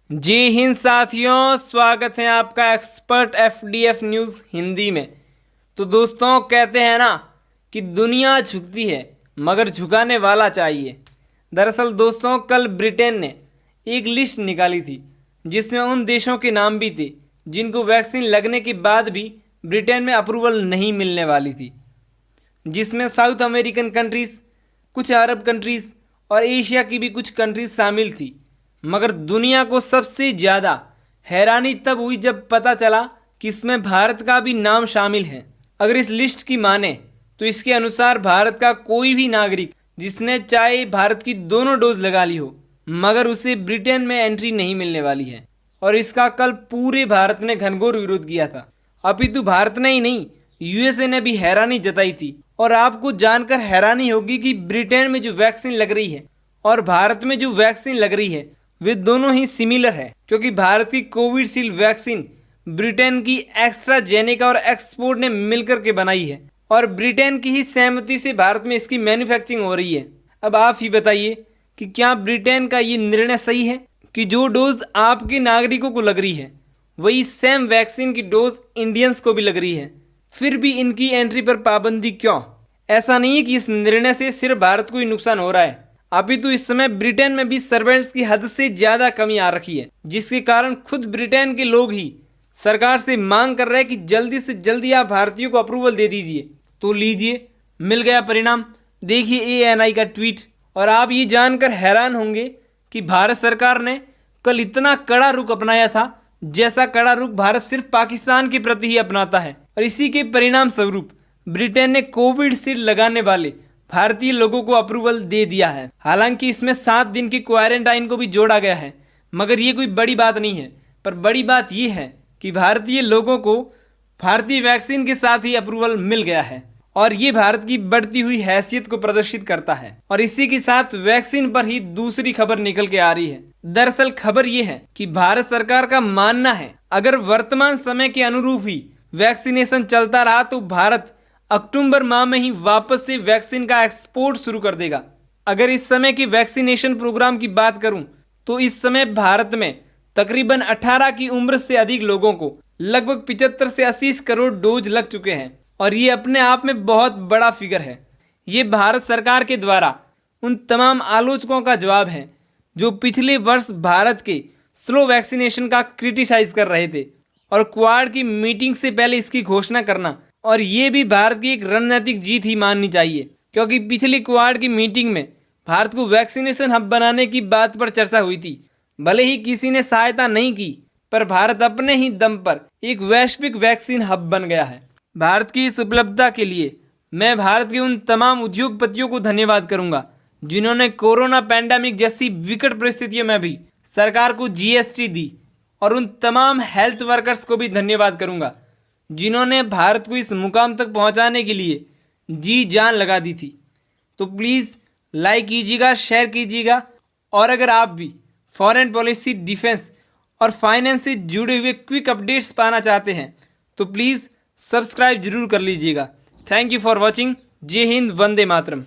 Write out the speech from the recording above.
जय हिंद साथियों, स्वागत है आपका एक्सपर्ट एफडीएफ न्यूज़ हिंदी में। तो दोस्तों, कहते हैं ना कि दुनिया झुकती है मगर झुकाने वाला चाहिए। दरअसल दोस्तों, कल ब्रिटेन ने एक लिस्ट निकाली थी जिसमें उन देशों के नाम भी थे जिनको वैक्सीन लगने के बाद भी ब्रिटेन में अप्रूवल नहीं मिलने वाली थी, जिसमें साउथ अमेरिकन कंट्रीज़, कुछ अरब कंट्रीज़ और एशिया की भी कुछ कंट्रीज़ शामिल थी। मगर दुनिया को सबसे ज़्यादा हैरानी तब हुई जब पता चला कि इसमें भारत का भी नाम शामिल है। अगर इस लिस्ट की माने तो इसके अनुसार भारत का कोई भी नागरिक जिसने चाहे भारत की दोनों डोज लगा ली हो मगर उसे ब्रिटेन में एंट्री नहीं मिलने वाली है। और इसका कल पूरे भारत ने घनघोर विरोध किया था। अपितु भारत ने ही नहीं, यूएसए ने भी हैरानी जताई थी। और आपको जानकर हैरानी होगी कि ब्रिटेन में जो वैक्सीन लग रही है और भारत में जो वैक्सीन लग रही है वे दोनों ही सिमिलर है, क्योंकि भारत की कोविशील्ड वैक्सीन ब्रिटेन की एस्ट्राजेनेका और एक्सपोर्ट ने मिलकर के बनाई है और ब्रिटेन की ही सहमति से भारत में इसकी मैन्युफैक्चरिंग हो रही है। अब आप ही बताइए कि क्या ब्रिटेन का ये निर्णय सही है कि जो डोज आपके नागरिकों को लग रही है वही सेम वैक्सीन की डोज इंडियंस को भी लग रही है, फिर भी इनकी एंट्री पर पाबंदी क्यों? ऐसा नहीं है कि इस निर्णय से सिर्फ भारत को ही नुकसान हो रहा है, अभी तो इस समय ब्रिटेन में भी सर्वेंट्स की हद से ज़्यादा कमी आ रखी है, जिसके कारण खुद ब्रिटेन के लोग ही सरकार से मांग कर रहे हैं कि जल्दी से जल्दी आप भारतीयों को अप्रूवल दे दीजिए। तो लीजिए, मिल गया परिणाम। देखिए एएनआई का ट्वीट। और आप ये जानकर हैरान होंगे कि भारत सरकार ने कल इतना कड़ा रुख अपनाया था जैसा कड़ा रुख भारत सिर्फ पाकिस्तान के प्रति ही अपनाता है। और इसी के परिणाम स्वरूप ब्रिटेन ने कोविशील्ड लगाने वाले भारतीय लोगों को अप्रूवल दे दिया है। हालांकि इसमें 7 दिन की क्वारंटाइन को भी जोड़ा गया है, मगर ये कोई बड़ी बात नहीं है। पर बड़ी बात ये है कि भारतीय लोगों को भारतीय वैक्सीन के साथ ही अप्रूवल मिल गया है और ये भारत की बढ़ती हुई हैसियत को प्रदर्शित करता है। और इसी के साथ वैक्सीन पर ही दूसरी खबर निकल के आ रही है। दरअसल खबर ये है कि भारत सरकार का मानना है अगर वर्तमान समय के अनुरूप ही वैक्सीनेशन चलता रहा तो भारत अक्टूबर माह में ही वापस से वैक्सीन का एक्सपोर्ट शुरू कर देगा। अगर इस समय की वैक्सीनेशन प्रोग्राम की बात करूं तो इस समय भारत में तकरीबन 18 की उम्र से अधिक लोगों को लगभग 75 से 80 करोड़ डोज लग चुके हैं और ये अपने आप में बहुत बड़ा फिगर है। ये भारत सरकार के द्वारा उन तमाम आलोचकों का जवाब है जो पिछले वर्ष भारत के स्लो वैक्सीनेशन का क्रिटिसाइज कर रहे थे। और क्वाड की मीटिंग से पहले इसकी घोषणा करना और ये भी भारत की एक रणनीतिक जीत ही माननी चाहिए, क्योंकि पिछली क्वाड की मीटिंग में भारत को वैक्सीनेशन हब बनाने की बात पर चर्चा हुई थी। भले ही किसी ने सहायता नहीं की, पर भारत अपने ही दम पर एक वैश्विक वैक्सीन हब बन गया है। भारत की इस उपलब्धता के लिए मैं भारत के उन तमाम उद्योगपतियों को धन्यवाद करूंगा जिन्होंने कोरोना पैंडेमिक जैसी विकट परिस्थितियों में भी सरकार को जीएसटी दी, और उन तमाम हेल्थ वर्कर्स को भी धन्यवाद करूंगा जिन्होंने भारत को इस मुकाम तक पहुंचाने के लिए जी जान लगा दी थी। तो प्लीज़ लाइक कीजिएगा, शेयर कीजिएगा। और अगर आप भी फॉरेन पॉलिसी, डिफेंस और फाइनेंस से जुड़े हुए क्विक अपडेट्स पाना चाहते हैं तो प्लीज़ सब्सक्राइब जरूर कर लीजिएगा। Thank you for watching. जय हिंद, वंदे मातरम।